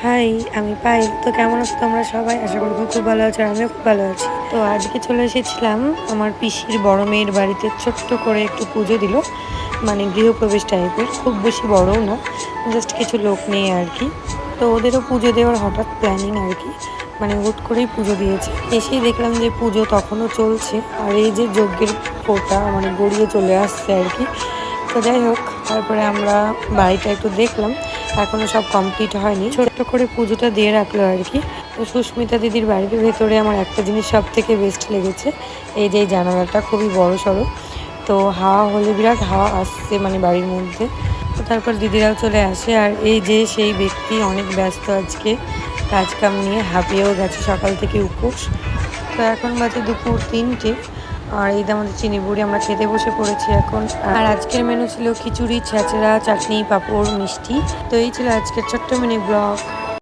High, আমি পাই। তো কেমন আছো তোমরা সবাই? আশা করি খুব ভালো আছো, আর আমিও খুব ভালো আছি। তো আজকে চলে এসেছিলাম আমার পিসির বড় মেয়ের বাড়িতে। ছোট্ট করে একটু পুজো দিল, মানে গৃহপ্রবেশ টাইপের, খুব বেশি বড়ও না, জাস্ট কিছু লোক নিয়ে আর কি। তো ওদেরও পুজো দেওয়ার হঠাৎ প্ল্যানিং আর কি, মানে হুট করেই পুজো দিয়েছে। এসেই দেখলাম যে পুজো তখনও চলছে, আর এই যে যজ্ঞের ফোঁটা মানে গড়িয়ে চলে আসছে আর কি। তো যাই হোক, তারপরে আমরা বাড়িটা একটু দেখলাম, এখনো সব কমপ্লিট হয়নি, ছোট্ট করে পুজোটা দিয়ে রাখলো আর কি। তো সুস্মিতা দিদির বাড়ির ভেতরে আমার একটা জিনিস সব থেকে বেস্ট লেগেছে, এই যে জানালাটা খুবই বড় সড়ো। তো হাওয়া হলে বিরাট হাওয়া আসছে মানে বাড়ির মধ্যে। তো তারপর দিদিরাও চলে আসে, আর এই যে সেই ব্যক্তি অনেক ব্যস্ত আজকে, কাজকাম নিয়ে হাঁপিয়েও গেছে, সকাল থেকে উপোস। তো এখন বাজে দুপুর 3টে, আর এই যে আমাদের চিনি বুড়ি, আমরা খেতে বসে পড়েছি এখন। আর আজকের মেনু ছিল খিচুড়ি, ছেঁচড়া, চাটনি, পাঁপড়, মিষ্টি। তো এই ছিল আজকের ছোট্ট মিনি ব্লগ।